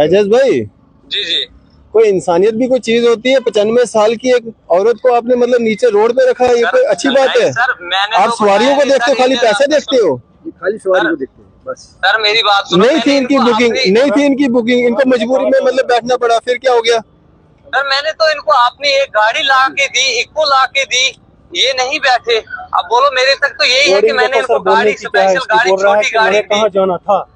एजाज भाई, जी जी। कोई इंसानियत भी कोई चीज होती है। 95 साल की एक औरत को आपने मतलब नीचे रोड पे रखा है, ये कोई अच्छी बात है? सर मैंने आप सवारियों को देखते हो, खाली पैसे देखते हो? खाली सवारी को देखते हैं बस। सर मेरी बात सुनो। नहीं थी इनकी बुकिंग, नहीं थी इनकी बुकिंग, इनको मजबूरी में मतलब बैठना पड़ा, फिर क्या हो गया? सर मैंने तो इनको अपनी एक गाड़ी ला के दी, इको ला के दी, ये नहीं बैठे। अब बोलो मेरे तक तो यही है कि मैंने इनको गाड़ी, स्पेशल गाड़ी, छोटी गाड़ी कहाँ जाना था।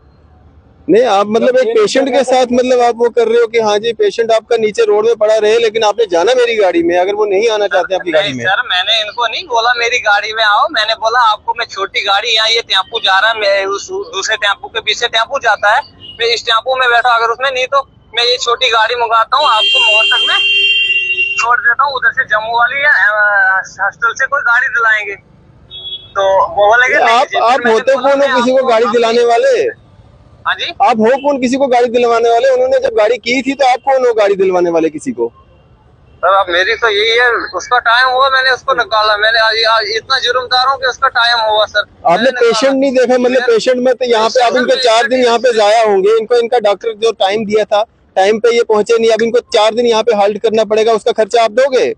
नहीं, आप मतलब एक पेशेंट के साथ मतलब आप वो कर रहे हो कि हाँ जी पेशेंट आपका नीचे रोड में पड़ा रहे, लेकिन आपने जाना मेरी गाड़ी में, अगर वो नहीं आना चाहते आपकी गाड़ी में। सर मैंने इनको नहीं बोला मेरी गाड़ी में आओ, मैंने बोला आपको मैं छोटी गाड़ी, यहाँ ये टेम्पू जा रहा है, मैं उस दूसरे टेम्पू के पीछे टेम्पू जाता है, मैं इस टेम्पू में बैठा, अगर उसमें नहीं तो मैं ये छोटी गाड़ी मंगाता हूँ, आपको मोहर तक में छोड़ देता हूँ, उधर से जम्मू वाली या हॉस्टल से कोई गाड़ी दिलाएंगे। तो वो बोलेंगे आप होते कौन हो किसी को गाड़ी दिलाने वाले? हाँ जी, आप हो कौन किसी को गाड़ी दिलवाने वाले? उन्होंने जब गाड़ी की थी तो आप कौन हो गाड़ी दिलवाने वाले किसी को? सर अब मेरी तो यही है, उसका टाइम हुआ मैंने उसको निकाला, मैंने इतना जुर्मदार हूँ कि उसका टाइम हुआ। सर आपने पेशेंट नहीं देखा? मतलब पेशेंट में तो यहाँ पे अब इनको 4 दिन यहाँ पे जाया होंगे, इनको इनका डॉक्टर जो टाइम दिया था टाइम पे ये पहुंचे नहीं, अब इनको 4 दिन यहाँ पे हाल्ट करना पड़ेगा, उसका खर्चा आप दोगे?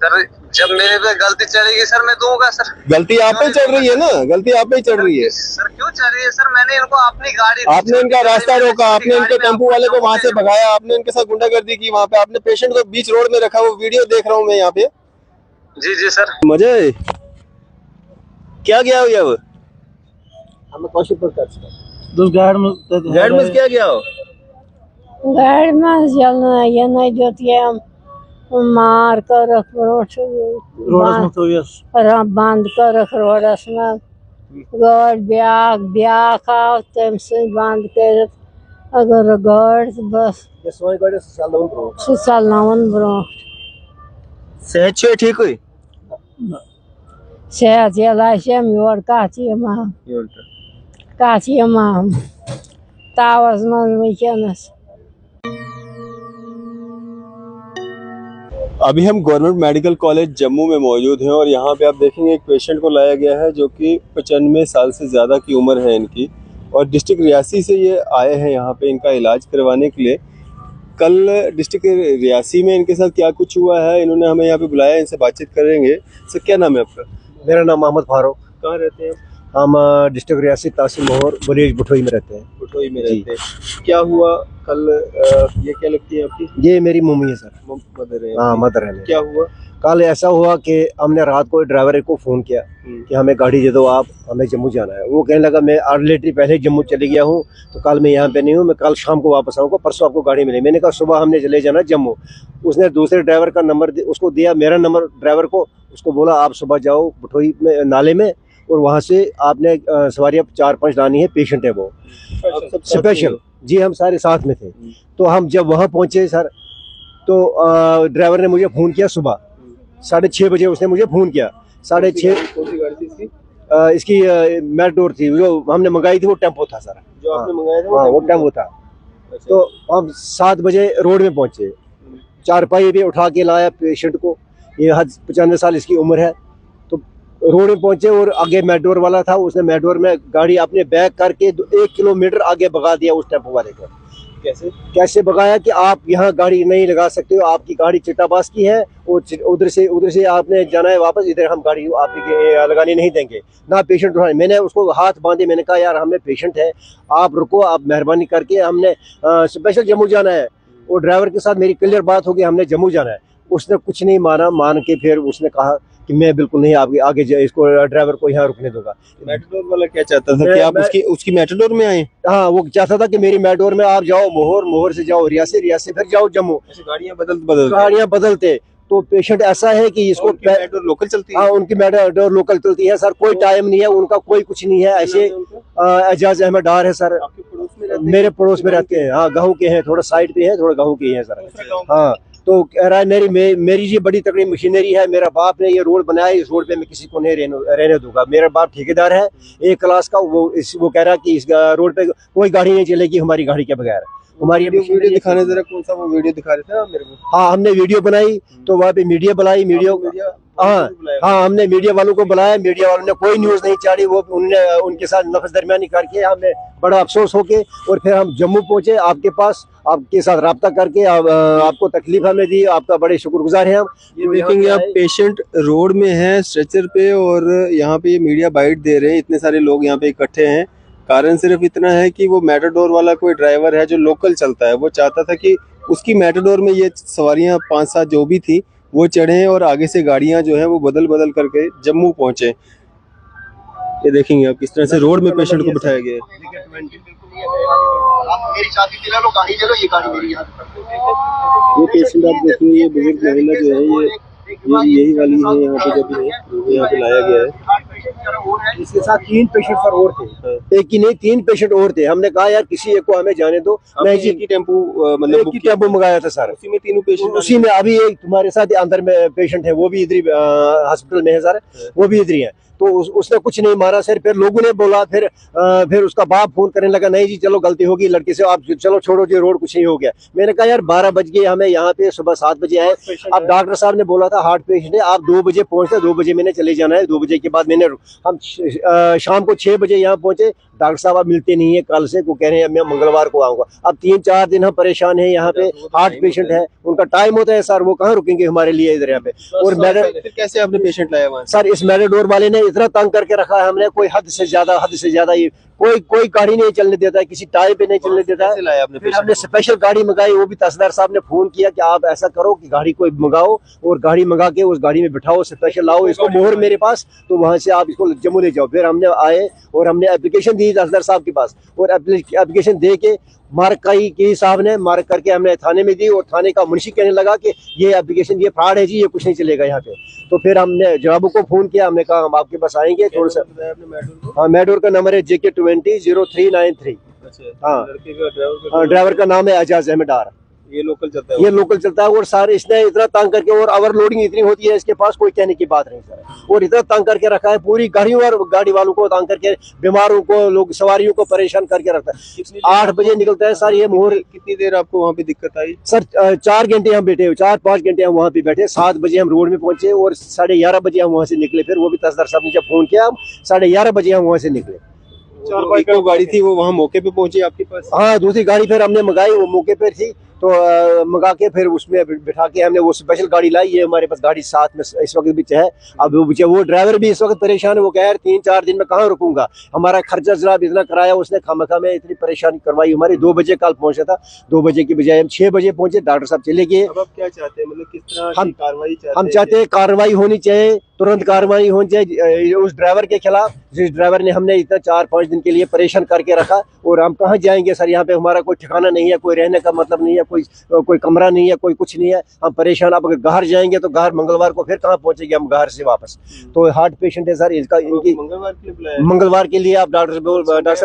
सर जब मेरे पे गलती चलेगी सर मैं दूंगा। सर गलती आप पे चढ़ रही है ना, गलती आप पे चढ़ रही है। सर क्यों चल रही है? सर मैंने इनको अपनी गाड़ी, आपने इनका रास्ता रोका, आपने इनके टेम्पू वाले को वहां से भगाया, आपने इनके साथ गुंडागर्दी की, वहाँ पे आपने पेशेंट को बीच रोड में रखा, वो वीडियो देख रहा हूँ मैं यहाँ पे। जी जी सर। मजे क्या गया हो अब हमें कौशिक पर कर गाड़ी में क्या गया हो? गाड़ी में चलना ये नहीं जोती है, मार कर रख बांध कर रख रोडस में गाड़ ब्याह खाओ तम से बांध कर अगर गाड़ बस चलनावन ब्रो सेहत छे ठीक हुई सेहत ये योर काची माम तावस मन वैकेनस। अभी हम गवर्नमेंट मेडिकल कॉलेज जम्मू में मौजूद हैं और यहाँ पे आप देखेंगे एक पेशेंट को लाया गया है जो कि 95 साल से ज़्यादा की उम्र है इनकी, और डिस्ट्रिक्ट रियासी से ये आए हैं यहाँ पे इनका इलाज करवाने के लिए। कल डिस्ट्रिक्ट रियासी में इनके साथ क्या कुछ हुआ है, इन्होंने हमें यहाँ पे बुलाया, इनसे बातचीत करेंगे। सर क्या नाम है आपका? मेरा नाम मोहम्मद फारूक। कहाँ रहते हैं? हम डिस्ट्रिक्ट रियासी तहसील मोहर बुलेज बुठोई में रहते हैं। बुठोई में रहते हैं। क्या हुआ कल? ये क्या लगती है आपकी? ये मेरी मम्मी है सर। मदर है? हाँ मदर है। क्या हुआ कल? ऐसा हुआ कि हमने रात को ड्राइवर को फ़ोन किया कि हमें गाड़ी दे दो, आप हमें जम्मू जाना है। वो कहने लगा मैं ऑलरेडी पहले जम्मू चले गया हूँ, तो कल मैं यहाँ पे नहीं हूँ, मैं कल शाम को वापस आऊँगा, परसों आपको गाड़ी मिलेगी। मैंने कहा सुबह हमने चले जाना जम्मू। उसने दूसरे ड्राइवर का नंबर उसको दिया, मेरा नंबर ड्राइवर को, उसको बोला आप सुबह जाओ बुठोई में नाले में, और वहाँ से आपने सवारियाँ 4-5 लानी है, पेशेंट है वो स्पेशल। जी हम सारे साथ में थे। तो हम जब वहाँ पहुँचे सर, तो ड्राइवर ने मुझे फ़ोन किया सुबह 6:30 बजे, उसने मुझे फ़ोन किया 6:30। कौन सी गाड़ी थी इसकी? इसकी मैटडोर थी, जो हमने मंगाई थी, वो टेम्पो था सर। जो आपने मंगाया था? हाँ वो टेम्पो था। अच्छा। तो हम 7 बजे रोड में पहुँचे, चारपाई भी उठा के लाया पेशेंट को, ये 95 साल इसकी उम्र है। तो रोड में पहुँचे और आगे मैटडोर वाला था, उसने मैटडोर में गाड़ी अपने बैक करके 1 किलोमीटर आगे भगा दिया उस टेम्पो वाले को। कैसे भगाया कि आप यहाँ गाड़ी नहीं लगा सकते हो, आपकी गाड़ी चिट्टाबास की है, और उधर से आपने जाना है वापस, इधर हम गाड़ी आपकी लगाने नहीं देंगे ना, पेशेंट उठाने। मैंने उसको हाथ बांधे, मैंने कहा यार हमें पेशेंट है, आप रुको, आप मेहरबानी करके, हमने स्पेशल जम्मू जाना है। और ड्राइवर के साथ मेरी क्लियर बात होगी, हमने जम्मू जाना है। उसने कुछ नहीं माना, मान के फिर उसने कहा कि मैं बिल्कुल नहीं आगे इसको ड्राइवर को यहाँ रुकने दूंगा। मैटाडोर वाला क्या चाहता था कि आप उसकी मैटाडोर में आए? हाँ वो चाहता था कि मेरी मैटाडोर में आप जाओ मोहर, मोहर से जाओ रियासी फिर जाओ जम्मू। गाड़ियाँ बदलते। तो पेशेंट ऐसा है कि इसको मैटाडोर लोकल चलती है? हाँ उनकी मैटाडोर लोकल चलती है सर, कोई टाइम नहीं है उनका, कोई कुछ नहीं है। ऐसे एजाज अहमद डार है सर, मेरे पड़ोस में रहते हैं। हाँ गाँव के हैं, थोड़ा साइड पे है, थोड़ा गाँव के हैं सर। हाँ तो कह रहा है मेरी ये बड़ी तगड़ी मशीनरी है, मेरा बाप ने ये रोड बनाया, इस रोड पे मैं किसी को नहीं रहने दूंगा। मेरा बाप ठेकेदार है 1 क्लास का, वो कह रहा है कि इस रोड पे कोई गाड़ी नहीं चलेगी हमारी गाड़ी के बगैर। हमारी वीडियो दिखाने जरा, कौन सा वो वीडियो दिखा रहे थे मेरे को? हाँ हमने वीडियो बनाई, तो वहाँ पे मीडिया बुलाई, मीडिया हाँ हाँ, हमने मीडिया वालों को बुलाया, मीडिया वालों ने कोई न्यूज़ नहीं चाड़ी, वो उन्होंने उनके साथ नफस दरमियानी करके हमें बड़ा अफसोस होके और फिर हम जम्मू पहुंचे आपके पास, आपके साथ रब्ता करके आपको तकलीफ हमें दी, आपका बड़े शुक्रगुजार हैं हम। ये देखेंगे आप, पेशेंट रोड में है स्ट्रेचर पे और यहाँ पे ये मीडिया बाइट दे रहे हैं, इतने सारे लोग यहाँ पे इकट्ठे हैं। कारण सिर्फ इतना है कि वो मैटाडोर वाला कोई ड्राइवर है जो लोकल चलता है, वो चाहता था कि उसकी मैटाडोर में ये सवारियां 5-7 जो भी थी वो चढ़े और आगे से गाड़ियां जो है वो बदल बदल करके जम्मू पहुंचे। ये देखेंगे आप किस तरह से रोड में पेशेंट को बिठाया गया है। मेरी शादी दिला लो, गाड़ी चलो, ये गाड़ी मेरी है। ये पेशेंट आप देखिए, ये बुजुर्ग महिला जो है ये यही वाली है, यहाँ पे जब है यहाँ पे लाया गया है। इसके साथ 3 पेशेंट सर और थे, एक ही नहीं 3 पेशेंट और थे। हमने कहा यार किसी एक को हमें जाने दो। मैं जी की टेम्पो मतलब एक ही टेम्पो मंगाया था सर, उसी में तीनों पेशेंट, उसी में अभी एक तुम्हारे साथ अंदर में पेशेंट है, वो भी इधर हॉस्पिटल में है सर, वो भी इधर ही है। तो उसने कुछ नहीं मारा सर। फिर लोगों ने बोला, फिर उसका बाप फोन करने लगा, नहीं जी चलो गलती होगी लड़के से, आप चलो छोड़ो जी, रोड कुछ नहीं हो गया। मैंने कहा यार 12 बज गए, हमें यहाँ पे सुबह 7 बजे आए। अब डॉक्टर साहब ने बोला था हार्ट पेशेंट है, आप 2 बजे पहुंचते, 2 बजे मैंने चले जाना है। 2 बजे के बाद हम शाम को 6 बजे यहाँ पहुंचे। डॉक्टर साहब आप मिलते नहीं है कल से, वो कह रहे हैं मैं मंगलवार को आऊंगा। अब 3-4 दिन हम परेशान हैं, यहाँ पे हार्ट पेशेंट है, उनका टाइम होता है सर, वो कहाँ रुकेंगे हमारे लिए इधर यहाँ पे। और फिर कैसे आपने पेशेंट लाया वहाँ से? सर इस मैटाडोर वाले ने इतना तंग करके रखा है हमने, कोई हद से ज्यादा ये कोई गाड़ी नहीं चलने देता है, किसी टाइम पे नहीं चलने देता है। लाया आपने फिर हमने स्पेशल गाड़ी मंगाई, वो भी तहसीलदार साहब ने फोन किया कि आप ऐसा करो कि गाड़ी कोई मंगाओ और गाड़ी मंगा के उस गाड़ी में बिठाओ, स्पेशल लाओ इसको, मोहर मेरे पास, तो वहां से आप इसको जम्मू ले जाओ। फिर हमने आए और हमने एप्लीकेशन दी तहसीलदार साहब के पास, और एप्लीकेशन दे के मार्क की साहब ने मार्क करके हमने थाने में दी, और थाने का मुंशी कहने लगा कि ये एप्लीकेशन ये फ्रॉड है जी, ये कुछ नहीं चलेगा यहाँ पे। तो फिर हमने जवाबों को फोन किया, हमने कहा हम आपके पास आएंगे थोड़ा सा। हाँ, मैडोर का नंबर है JK200393। हाँ, ड्राइवर का नाम है एजाज अहमद डार। ये लोकल चलता है, ये लोकल चलता है। और सर इसने इतना तंग करके, और ओवरलोडिंग इतनी होती है इसके पास, कोई कहने की बात नहीं सर। और इतना तंग करके रखा है, पूरी गाड़ियों और गाड़ी वालों को तंग करके, बीमारों को, लोग सवारियों को परेशान करके रखता है। 8 बजे निकलता है सर ये मोहर। कितनी देर आपको वहाँ पे दिक्कत आई? सर 4 घंटे हम बैठे, 4-5 घंटे हम वहाँ पे बैठे। 7 बजे हम रोड में पहुंचे और 11:30 बजे हम वहाँ से निकले। फिर वो भी तहसीलदार साहब ने जब फोन किया, हम 11:30 बजे हम वहाँ से निकले। 4-5 गाड़ी थी वो वहाँ मौके पे पहुंची आपके पास? हाँ, दूसरी गाड़ी फिर हमने मंगाई, वो मौके पर थी, तो मंगा के फिर उसमें बिठा के हमने वो स्पेशल गाड़ी लाई। ये हमारे पास गाड़ी साथ में इस वक्त भी है। अब वो ड्राइवर भी इस वक्त परेशान है, वो कह रहे 3-4 दिन में कहाँ रुकूंगा, हमारा खर्चा जनाब इतना कराया उसने, खामखा में इतनी परेशानी करवाई हमारी। 2 बजे कल पहुंचा था, 2 बजे की बजाय हम 6 बजे पहुंचे। डॉक्टर साहब चले गए। अब आप क्या चाहते हैं, मतलब किस तरह की कार्रवाई चाहते हैं? हम चाहते हैं कार्रवाई होनी चाहिए, तुरंत कार्रवाई होनी चाहिए उस ड्राइवर के खिलाफ, जिस ड्राइवर ने हमने इतना 4-5 दिन के लिए परेशान करके रखा। और हम कहाँ जाएंगे सर, यहाँ पे हमारा कोई ठिकाना नहीं है, कोई रहने का मतलब नहीं है, कोई कमरा नहीं है, कोई कुछ नहीं है। हम परेशान। अब अगर घर जाएंगे तो घर मंगलवार को फिर कहाँ पहुंचेंगे हम घर से वापस। तो हार्ट पेशेंट है सर, इनकी मंगलवार के लिए आप डॉक्टर साहब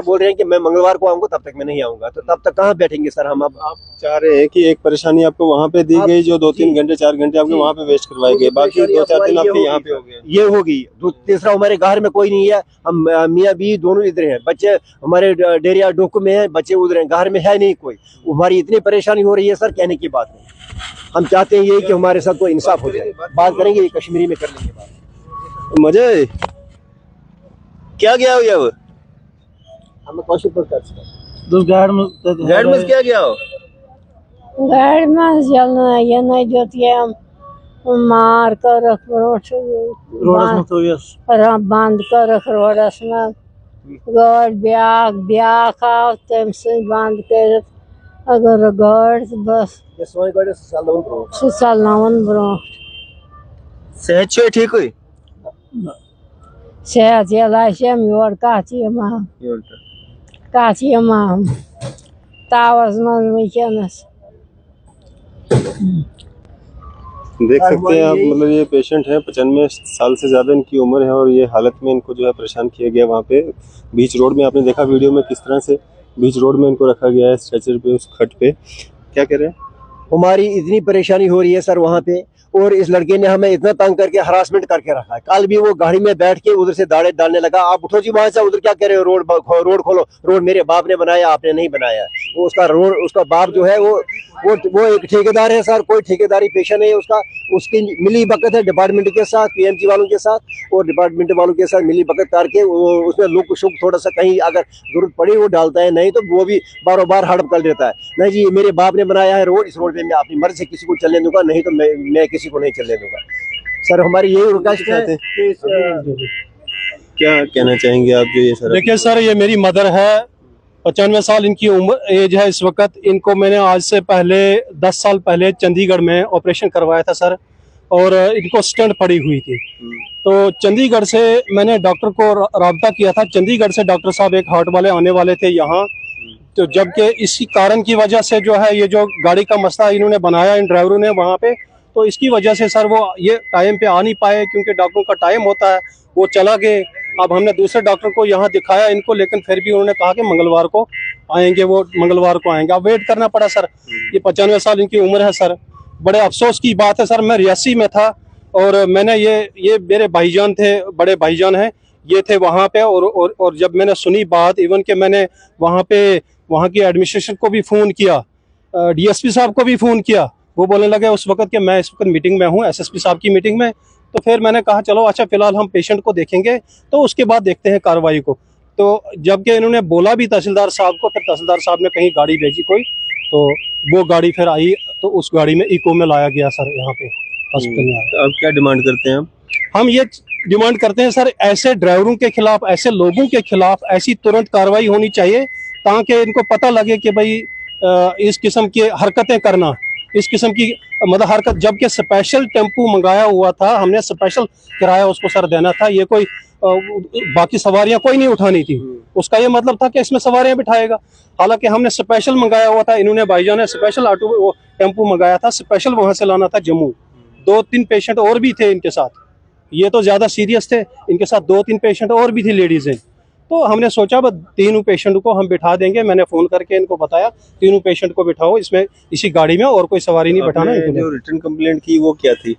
बोल रहे हैं कि मैं मंगलवार को आऊंगा, तब तक मैं नहीं आऊंगा। तो तब तक कहाँ बैठेंगे सर हम? अब आप चाह रहे हैं कि एक परेशानी आपको वहाँ पे दी गई, जो 2-3 घंटे 4 घंटे आपके वहाँ पे वेस्ट करवाए गए, बाकी 2-4 दिन आपके यहाँ पे हो गए। ये होगी। तीसरा, हमारे घर में कोई नहीं है, हम मियाँ बीवी दोनों इधर हैं, बच्चे हमारे डेरिया डोकू में है, बच्चे उधर हैं, घर में है नहीं कोई। हमारी इतनी परेशानी हो रही है सर, कहने की बात नहीं। हम चाहते हैं ये कि हमारे साथ कोई इंसाफ हो जाए। बात करेंगे, ये कश्मीरी में कर लेंगे बात। मजा है क्या गया हो यार? हम कौशिक पर कर सकते गाड़ में क्या गया हो? गाड़ी में चलना ये नहीं जोती है, हम मार कर रख बांध कर रख रोडस में गाड़ ब्याह खाओ तम से बांध कर अगर गाड़ बस सालनावन ब्रो सेहत छो ठीक हुई? सेहत ये योर काची हम तावस मन वैकेनस। देख सकते हैं आप, मतलब ये पेशेंट है, 95 साल से ज़्यादा इनकी उम्र है, और ये हालत में इनको जो है परेशान किया गया वहाँ पे बीच रोड में। आपने देखा वीडियो में किस तरह से बीच रोड में इनको रखा गया है स्ट्रेचर पे, उस खट पे। क्या कह रहे हैं? हमारी इतनी परेशानी हो रही है सर वहाँ पे, और इस लड़के ने हमें इतना तंग करके हरासमेंट करके रखा है। कल भी वो गाड़ी में बैठ के उधर से दाड़े डालने लगा, आप उठो जी वहां से, उधर क्या कह रहे हो, रोड खोलो। रोड मेरे बाप ने बनाया, आपने नहीं बनाया। वो उसका रोड, उसका बाप जो है वो एक ठेकेदार है सर, कोई ठेकेदारी पेशा नहीं है उसका। उसकी मिली भगत है डिपार्टमेंट के साथ, पीएमजी वालों के साथ, और डिपार्टमेंट वालों के साथ मिली भगत करके वो उसमें लुक शुक थोड़ा सा कहीं अगर जरूरत पड़ी वो डालता है, नहीं तो वो भी बारों बार हड़प कर देता है। नहीं जी, मेरे बाप ने बनाया है रोड, इस रोड पे मैं अपनी मर्जी से किसी को चलने दूंगा, नहीं तो मैं किसी को नहीं चलने दूंगा। सर हमारी यही रिक्वेस्ट है कि क्या कहना चाहेंगे आप जो ये सर? देखिए सर, ये मेरी मदर है, 95 साल इनकी उम्र एज है इस वक्त। इनको मैंने आज से पहले 10 साल पहले चंडीगढ़ में ऑपरेशन करवाया था सर, और इनको स्टेंट पड़ी हुई थी। तो चंडीगढ़ से मैंने डॉक्टर को राब्ता किया था। चंडीगढ़ से डॉक्टर साहब एक हार्ट वाले आने वाले थे यहाँ, तो जबकि इसी कारण की वजह से जो है ये जो गाड़ी का मसला इन्होंने बनाया इन ड्राइवरों ने वहाँ पे, तो इसकी वजह से सर वो ये टाइम पे आ नहीं पाए, क्योंकि डॉक्टरों का टाइम होता है, वो चला गए। अब हमने दूसरे डॉक्टर को यहाँ दिखाया इनको, लेकिन फिर भी उन्होंने कहा कि मंगलवार को आएंगे, वो मंगलवार को आएंगे। अब वेट करना पड़ा सर। ये 95 साल इनकी उम्र है सर। बड़े अफसोस की बात है सर, मैं रियासी में था और मैंने ये मेरे भाईजान थे, बड़े भाईजान हैं, ये थे वहाँ पे, और जब मैंने सुनी बात, इवन के मैंने वहाँ की एडमिनिस्ट्रेशन को भी फ़ोन किया, डीएसपी साहब को भी फ़ोन किया। वो बोलने लगे उस वक्त कि मैं इस वक्त मीटिंग में हूँ, एसएसपी साहब की मीटिंग में। तो फिर मैंने कहा चलो अच्छा, फिलहाल हम पेशेंट को देखेंगे, तो उसके बाद देखते हैं कार्रवाई को। तो जबकि इन्होंने बोला भी तहसीलदार साहब को, फिर तहसीलदार साहब ने कहीं गाड़ी भेजी कोई, तो वो गाड़ी फिर आई, तो उस गाड़ी में इको में लाया गया सर यहाँ पे हॉस्पिटल में। तो अब क्या डिमांड करते हैं आप? हम ये डिमांड करते हैं सर, ऐसे ड्राइवरों के खिलाफ, ऐसे लोगों के खिलाफ ऐसी तुरंत कार्रवाई होनी चाहिए, ताकि इनको पता लगे कि भाई इस किस्म की हरकतें करना, इस किस्म की मतलब हरकत, जबकि स्पेशल टेम्पू मंगाया हुआ था हमने, स्पेशल किराया उसको सर देना था, ये कोई बाकी सवारियां कोई नहीं उठानी थी। उसका ये मतलब था कि इसमें सवारियां बिठाएगा, हालांकि हमने स्पेशल मंगाया हुआ था। इन्होंने भाईजान ने स्पेशल ऑटो वो टेम्पू मंगाया था, स्पेशल वहां से लाना था जम्मू। 2-3 पेशेंट और भी थे इनके साथ, ये तो ज्यादा सीरियस थे, इनके साथ 2-3 पेशेंट और भी थी, लेडीज हैं। तो हमने सोचा बस तीनों पेशेंट को हम बिठा देंगे। मैंने फोन करके इनको बताया तीनों पेशेंट को बिठाओ इसमें, इसी गाड़ी में, और कोई सवारी नहीं बिठाना। जो रिटर्न कंप्लेंट की वो क्या थी?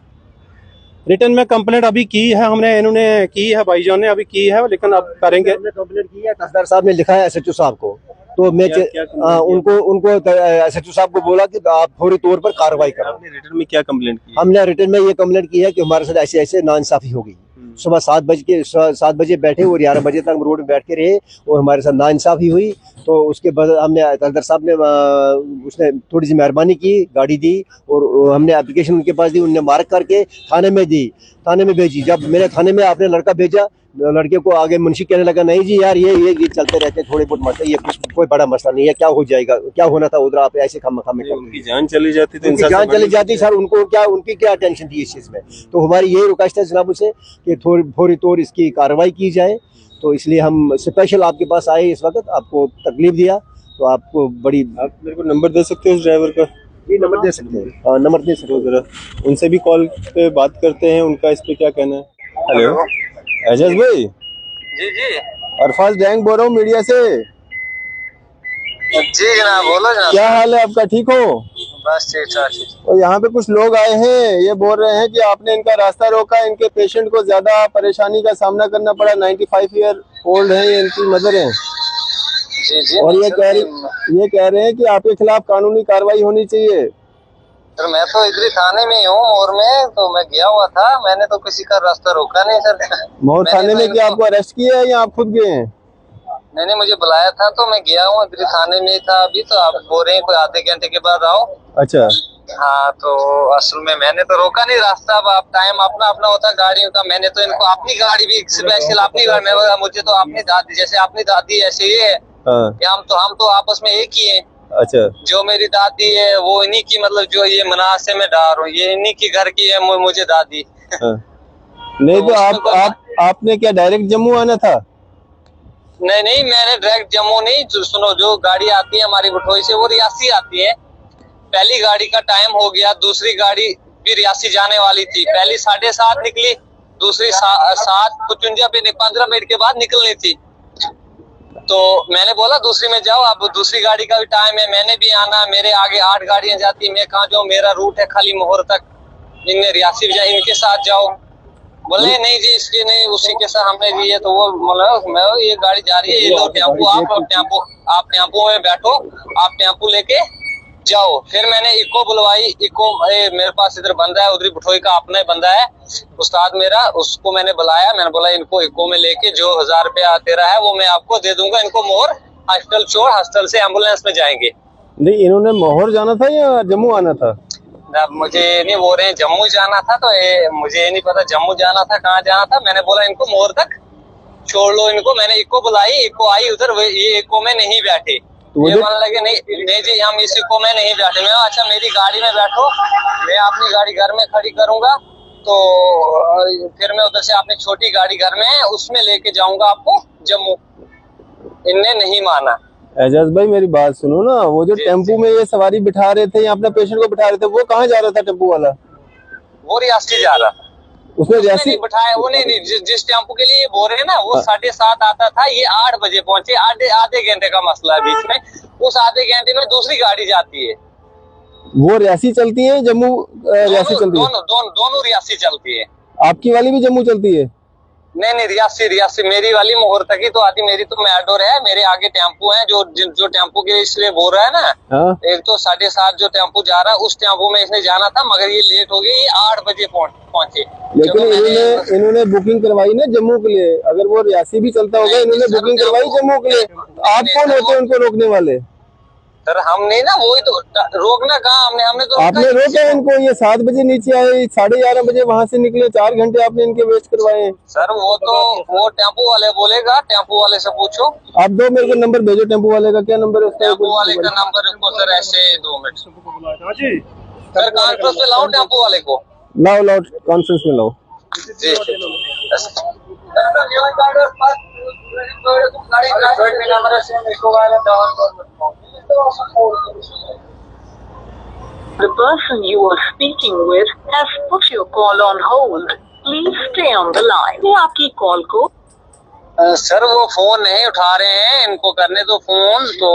रिटर्न में कंप्लेंट अभी की है हमने, इन्होंने की है, भाईजान ने अभी की है, लेकिन अब करेंगे। कंप्लेंट की है, तहसीलदार साहब ने लिखा है एसएचओ साहब को, तो मैं उनको एसएचओ साहब को बोला कि आप फौरी तौर पर कार्रवाई करो। आपने रिटर्न में क्या कंप्लेंट की? हमने रिटर्न में ये कंप्लेंट की है कि हमारे साथ ऐसे ऐसे नाइंसाफी हो गई। सुबह 7 बजे बैठे और 11 बजे तक रोड में बैठ के रहे और हमारे साथ नाइंसाफी हुई। तो उसके बाद हमने तहसीलदार साहब ने उसने थोड़ी सी मेहरबानी की, गाड़ी दी, और हमने एप्लीकेशन उनके पास दी, उनने मार्क करके थाने में दी, थाने में भेजी। जब मैंने थाने में अपने लड़का भेजा, लड़के को आगे मुंशी कहने लगा नहीं जी यार ये चलते रहते थोड़े बहुत मसले, ये कुछ कोई बड़ा मसला नहीं है, क्या हो जाएगा, क्या होना था उधर, आप ऐसे खामे उनकी जान चली जाती तो उनकी जान चली जाती सर, उनको क्या, उनकी क्या टेंशन थी इस चीज़ में। तो हमारी यही रिक्वेस्ट है जनाब से कि फौरी तौर इसकी कार्रवाई की जाए। तो इसलिए हम स्पेशल आपके पास आए इस वक्त, आपको तकलीफ दिया, तो आपको बड़ी। आप मेरे को नंबर दे सकते हो उस ड्राइवर का? ये नंबर दे सकते हैं, हाँ नंबर दे सकते हो। जरा उनसे भी कॉल पे बात करते हैं, उनका इस पे क्या कहना है। हेलो एजाज भाई। जी जी अरफाज डैंग बोल रहा हूँ मीडिया से। जी जनाब, बोलो जनाब। क्या हाल है आपका, ठीक हो? बस ठीक ठाक। तो यहाँ पे कुछ लोग आए हैं, ये बोल रहे हैं कि आपने इनका रास्ता रोका, इनके पेशेंट को ज्यादा परेशानी का सामना करना पड़ा। 95 ईयर ओल्ड है, ये इनकी मदर है, जी जी। और ये कह रहे हैं कि आपके खिलाफ कानूनी कार्रवाई होनी चाहिए। सर मैं तो इधर थाने में हूँ, मोर में, तो मैं गया हुआ था, मैंने तो किसी का रास्ता रोका नहीं सर। मोर थाने में क्या आपको अरेस्ट किया है या आप खुद गए हैं? मैंने मुझे बुलाया था तो मैं गया हूँ, इधर थाने में था अभी। तो आप बोल रहे हैं कोई आधे घंटे के बाद आओ। अच्छा हाँ, तो असल में मैंने तो रोका नहीं रास्ता। अब आप टाइम अपना अपना होता है गाड़ियों का। मैंने तो इनको अपनी गाड़ी भी स्पेशल अपनी गाड़ी में, मुझे तो अपनी दादी, जैसे अपनी दादी ऐसे ही है कि हम तो आपस में एक ही है। अच्छा, जो मेरी दादी है वो इन्हीं की, मतलब जो ये मनासे में डार हूँ, ये इन्हीं की घर की है मुझे दादी। नहीं तो आपने क्या डायरेक्ट जम्मू आना था? नहीं नहीं, मैंने डायरेक्ट जम्मू नहीं, सुनो, जो गाड़ी आती है हमारी बठोई से वो रियासी आती है। पहली गाड़ी का टाइम हो गया, दूसरी गाड़ी भी रियासी जाने वाली थी। पहली 7:30 निकली, दूसरी 7:55 पे 15 मिनट के बाद निकलनी थी। तो मैंने बोला दूसरी में जाओ, अब दूसरी गाड़ी का भी टाइम है, मैंने भी आना, मेरे आगे 8 गाड़ियां जाती है, मैं कहाँ जाऊँ, मेरा रूट है खाली मोहर तक, इनने रियासी भी जाए, इनके साथ जाओ। बोले नहीं जी इसके नहीं, उसी के साथ हमने दी है। तो वो मतलब मैं ये गाड़ी जा रही है, ये लो टेम्पो, आप टेम्पो में बैठो, आप टेम्पो लेके जाओ। फिर मैंने इको बुलवाई, इको मेरे पास इधर बंदा है, उधर भटोई का अपना ही बंदा है उस्ताद मेरा, उसको मैंने बुलाया, मैंने बोला इनको इको में लेके जो 1000 रुपया तेरा है वो मैं आपको दे दूंगा, इनको मोर हॉस्टल छोड़, हॉस्टल से एम्बुलेंस में जाएंगे। नहीं, इन्होंने मोहर जाना था या जम्मू आना था? अब मुझे नहीं बोल रहे हैं जम्मू जाना था, तो मुझे नहीं पता जम्मू जाना था कहाँ जाना था। मैंने बोला इनको मोर तक छोड़ लो इनको, मैंने इको बुलाई, इको आई उधर, ये इको में नहीं बैठे, ये बोलने लगे नहीं जी हम इस इको में नहीं बैठे। मैं अच्छा मेरी गाड़ी में बैठो, मैं अपनी गाड़ी घर में खड़ी करूंगा, तो फिर मैं उधर से अपनी छोटी गाड़ी घर में है उसमें लेके जाऊंगा आपको जम्मू। इनने नहीं माना। एजाज भाई मेरी बात सुनो ना, वो जो टेम्पू में ये सवारी बिठा रहे थे या अपने पेशेंट को बिठा रहे थे, वो कहाँ जा रहा था टेम्पू वाला? वो रियासी जा रहा था। उसने रियासी नहीं बिठाया, वो नहीं जिस टेम्पो के लिए बोल रहे हैं ना, वो 7:30 आता था, ये 8 बजे पहुंचे, आधे घंटे का मसला है बीच में, उस आधे घंटे में दूसरी गाड़ी जाती है। वो रियासी चलती है, जम्मू रियासी चलती है? दोनों रियासी चलती है। आपकी वाली भी जम्मू चलती है? नहीं रियासी मेरी वाली मोहर तक ही तो आती, मेरी तो मैडोर है, मेरे आगे टेम्पो है जो टेम्पो के इसलिए बोल रहा है ना। हाँ? एक तो 7:30 जो टेम्पो जा रहा है उस टेम्पो में इसने जाना था, मगर ये लेट हो गई, ये 8 बजे पहुंचे। लेकिन इन्होंने बुकिंग करवाई ना जम्मू के लिए, अगर वो रियासी भी चलता होगा, इन्होंने बुकिंग करवाई जम्मू के लिए, आप कौन होते हैं उनको रोकने वाले? सर हम नहीं ना, वही तो रोकना कहाँ हमने तो आपने रोका इनको, ये 7 बजे नीचे आए, 11:30 बजे वहाँ से निकले, 4 घंटे आपने इनके वेस्ट करवाए। सर वो टेम्पो वाले बोलेगा, टेम्पो वाले से पूछो। आप दो मेरे को नंबर भेजो, टेम्पो वाले का क्या नंबर है उसका? टेम्पो वाले का नंबर इनको सर ऐसे 2 मिनट सर कॉन्फ्रेंस में लाओ टेम्पो वाले को, लाओ कॉन्फ्रेंस में लाओ जी। The person you are speaking with has put your call on hold. Please stay on the line. मैं आपकी कॉल को सर वो फोन नहीं उठा रहे हैं, इनको करने दो फोन, तो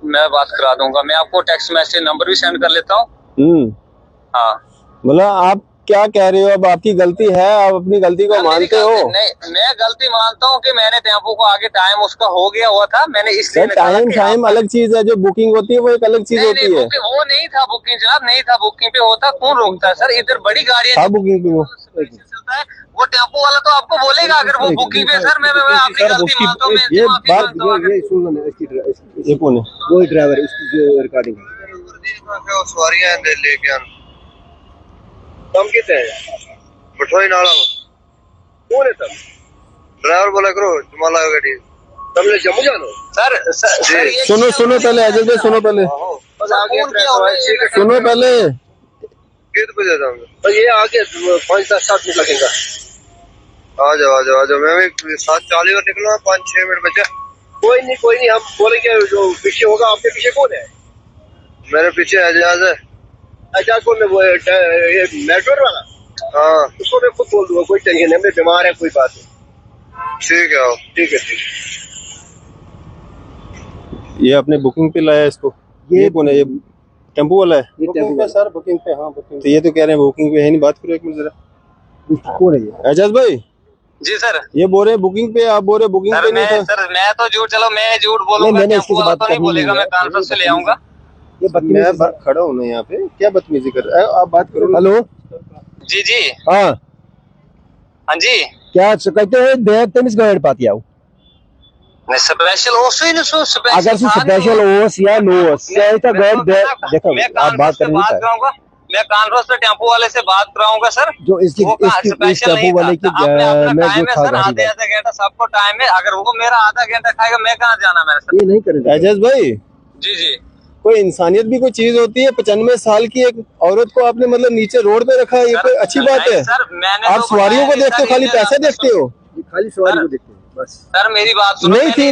मैं बात करा दूंगा। मैं आपको टेक्स्ट मैसेज नंबर भी सेंड कर लेता हूँ। हाँ मतलब आप क्या कह रहे हो, अब आपकी गलती है, आप अपनी गलती को मानते हो? नहीं मैं गलती मानता हूँ कि मैंने टेम्पो को आगे टाइम उसका हो गया हुआ था, मैंने इसलिए टाइम अलग चीज है, जो बुकिंग होती है वो एक अलग चीज होती है। वो नहीं था बुकिंग जनाब, नहीं था बुकिंग पे होता, कौन रोकता है सर, इधर बड़ी गाड़ियाँ था बुकिंग पे चलता है, वो टेम्पो वाला तो आपको बोलेगा अगर वो बुकिंग पे। सर मैं अपनी गलती मानता हूँ, ये बात ये सुन लो, इसकी ये कौन है? वही ड्राइवर, इसकी जो रिकॉर्डिंग है। सवारियां लेके आना कम कितने हैं बठोई नाला कौन है? तब ड्राइवर बोला करो तुम्हारा गाड़ी तुमने जम्मू जानो। सर सुनो पहले अजय भाई, सुनो पहले कितने बजे जाऊंगा? तो ये आगे 5-10 मिनट लगेगा। आ जाओ मैं भी 7:40 पर निकलूंगा, 5-6 मिनट बचे। कोई नहीं हम बोलेंगे, जो पीछे होगा। आपके पीछे कौन है? मेरे पीछे एजाज है। एजाज कौन है? वो ये मेट्रोर वाला। हाँ उसको मैं खुद बोल दूंगा, कोई टेंशन नहीं, मैं बीमार है, कोई बात नहीं। ठीक है ठीक है। ये आपने बुकिंग पे लाया इसको? ये कौन है? ये टेम्पो वाला है? ये टेम्पो पे सर बुकिंग पे, हाँ बुकिंग तो ये तो कह रहे हैं बुकिंग पे है नहीं। बात करो एक मिनट जरा। कौन है ये? एजाज भाई जी सर। ये बोल रहे बुकिंग पे, आप बोल रहे बुकिंग पे नहीं था। सर मैं तो झूठ, चलो मैं झूठ बोलूंगा, मैंने इसके टेम्पो वाला बात तो नहीं करनी बोलेगा, है। मैं कॉन्फ्रेंस से ले आऊंगा। ये मैं खड़ा हूँ ना यहाँ पे, क्या बदतमीजी कर रहा है? आप बात करो। हेलो जी हाँ हाँ जी। क्या कहते हैं देख तुम इस गाड़ी पाती आओ स्पेशल ओस ही नहीं, अगर स्पेशल ओस या नो ओस तो गाड़ी देखो आप बात करनी है। मैं कॉन्फ्रेंस पे टेम्पो वाले से बात कराऊंगा सर। जो इसकी इस टेम्पो वाले की मैं जो था गाड़ी आधा घंटा सबको टाइम है, अगर वो मेरा आधा घंटा खाएगा मैं कहाँ जाना मेरे सर। ये नहीं करेंगे। एजाज भाई जी कोई इंसानियत भी कोई चीज होती है? 95 साल की एक औरत को आपने मतलब नीचे रोड पे रखा है, ये कोई अच्छी बात है? सर मैंने आप सवारियों को देखते हो, खाली पैसे देखते हो? खाली सवारी को देखते हैं बस। सर मेरी बात सुनो, नहीं थी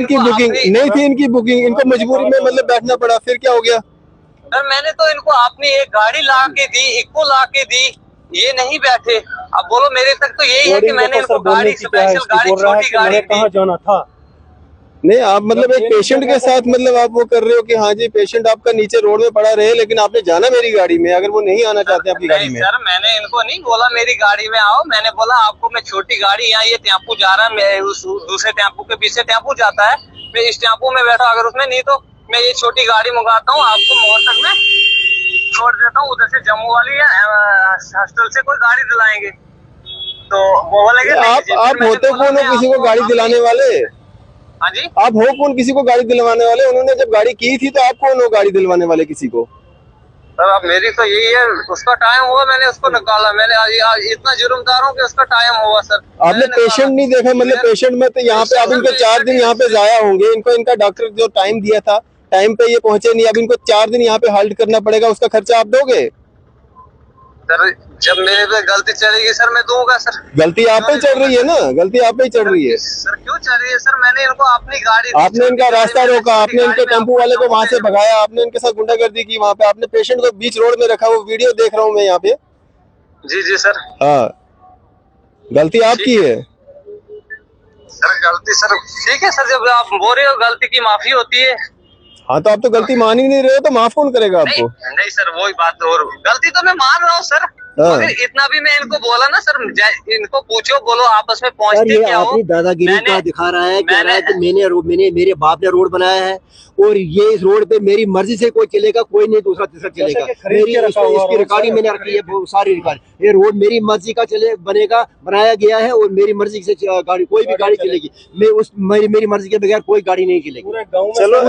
इनकी बुकिंग, इनको मजबूरी में मतलब बैठना पड़ा, फिर क्या हो गया? सर मैंने तो इनको अपनी एक गाड़ी ला के दी, इको ला के दी, ये नहीं बैठे। अब बोलो मेरे तक तो यही है कि मैंने इनको गाड़ी, स्पेशल गाड़ी, छोटी गाड़ी कहाँ जाना था? नहीं आप मतलब एक पेशेंट के साथ मतलब आप वो कर रहे हो कि हाँ जी पेशेंट आपका नीचे रोड में पड़ा रहे, लेकिन आपने जाना मेरी गाड़ी में, अगर वो नहीं आना चाहते आपकी गाड़ी में। सर मैंने इनको नहीं बोला मेरी गाड़ी में आओ, मैंने बोला आपको मैं छोटी गाड़ी, यहाँ ये टेम्पू जा रहा है, मैं उस दूसरे टेम्पू के पीछे टेम्पू जाता है, मैं इस टेम्पू में बैठा, अगर उसमें नहीं तो मैं ये छोटी गाड़ी मंगाता हूँ, आपको मोड़ तक में छोड़ देता हूँ, उधर से जम्मू वाली या हॉस्टल से कोई गाड़ी दिलाएंगे। तो वो बोलेंगे आप होते कौन हो किसी को गाड़ी दिलाने वाले? हाँ जी आप हो कौन किसी को गाड़ी दिलवाने वाले? उन्होंने जब गाड़ी की थी तो आप कौन हो गाड़ी दिलवाने वाले किसी को? सर अब मेरी तो यही है, उसका टाइम हुआ मैंने उसको निकाला, मैंने इतना जुर्मदार हूँ कि उसका टाइम हुआ सर। आपने पेशेंट नहीं देखा? मतलब पेशेंट में तो यहाँ पे अब इनको 4 दिन यहाँ पे जाया होंगे, इनको इनका डॉक्टर जो टाइम दिया था टाइम पे ये पहुंचे नहीं, अब इनको 4 दिन यहाँ पे हाल्ट करना पड़ेगा, उसका खर्चा आप दोगे? सर जब मेरे पे गलती चलेगी सर मैं दूंगा सर। गलती आप पे ही चल रही है ना, गलती आप पे ही चल रही है सर। क्यों चल रही है सर? मैंने इनको अपनी गाड़ी, आपने इनका रास्ता रोका, आपने इनके टेम्पू वाले को वहां से भगाया, आपने इनके साथ गुंडागर्दी की वहां पे, आपने पेशेंट को बीच रोड में रखा, वो वीडियो देख रहा हूँ मैं यहाँ पे। जी जी सर। हाँ गलती आपकी है सर गलती सर ठीक है सर, जब आप बोल रहे हो गलती की माफी होती है। हाँ तो आप तो गलती मान ही नहीं रहे हो, तो माफ कौन करेगा आपको? नहीं सर वही बात, और गलती तो मैं मान रहा हूँ सर, हाँ। मगर इतना भी मैं इनको बोला ना सर, इनको पूछो, बोलो आपस में सर पहुंचते ये क्या हो। अपनी दादागिरी का दिखा रहा है, कह रहा है कि मैंने मेरे बाप ने रोड बनाया है और ये इस रोड पे मेरी मर्जी से कोई चलेगा, कोई नहीं दूसरा तीसरा चलेगा, मेरी इसकी रिकॉर्डिंग मैंने रखी है, सारी रिकॉर्डिंग, ये रोड मेरी मर्जी का चले बनेगा, बनाया गया है और मेरी मर्जी से गाड़ी कोई भी गाड़ी चलेगी, मैं उस मेरी मर्जी के बगैर कोई गाड़ी नहीं चलेगी। चलो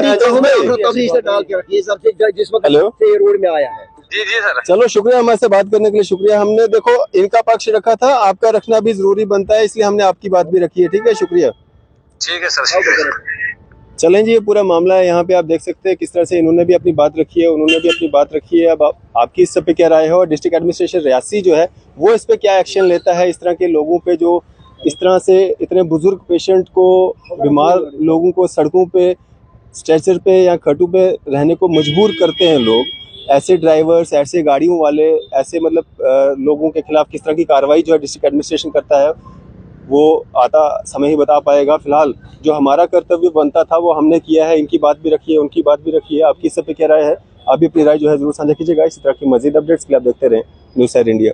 डाल के रखिए सबसे जिस वक्त से ये रोड में आया है। जी जी सर। चलो शुक्रिया हमारे से बात करने के लिए, शुक्रिया। हमने देखो इनका पक्ष रखा था, आपका रखना भी जरूरी बनता है, इसलिए हमने आपकी बात भी रखी है। ठीक है, शुक्रिया। ठीक है सर। चलें जी, ये पूरा मामला है, यहाँ पे आप देख सकते हैं किस तरह से इन्होंने भी अपनी बात रखी है, उन्होंने भी अपनी बात रखी है। अब आपकी इस सब पे क्या राय है और डिस्ट्रिक्ट एडमिनिस्ट्रेशन रियासी जो है वो इस पे क्या एक्शन लेता है इस तरह के लोगों पे, जो इस तरह से इतने बुजुर्ग पेशेंट को, बीमार लोगों को सड़कों पे, स्ट्रेचर पे या खटू पे रहने को मजबूर करते हैं लोग। ऐसे ड्राइवर्स, ऐसे गाड़ियों वाले, ऐसे मतलब लोगों के खिलाफ किस तरह की कार्रवाई जो है डिस्ट्रिक्ट एडमिनिस्ट्रेशन करता है वो आता समय ही बता पाएगा। फिलहाल जो हमारा कर्तव्य बनता था वो हमने किया है, इनकी बात भी रखी है, उनकी बात भी रखी है। आपकी इस सब पे क्या राय है? आप भी अपनी राय जो है जरूर साझा कीजिएगा। इसी तरह की मजीद अपडेट्स के लिए आप देखते रहें न्यूज़ 7 इंडिया।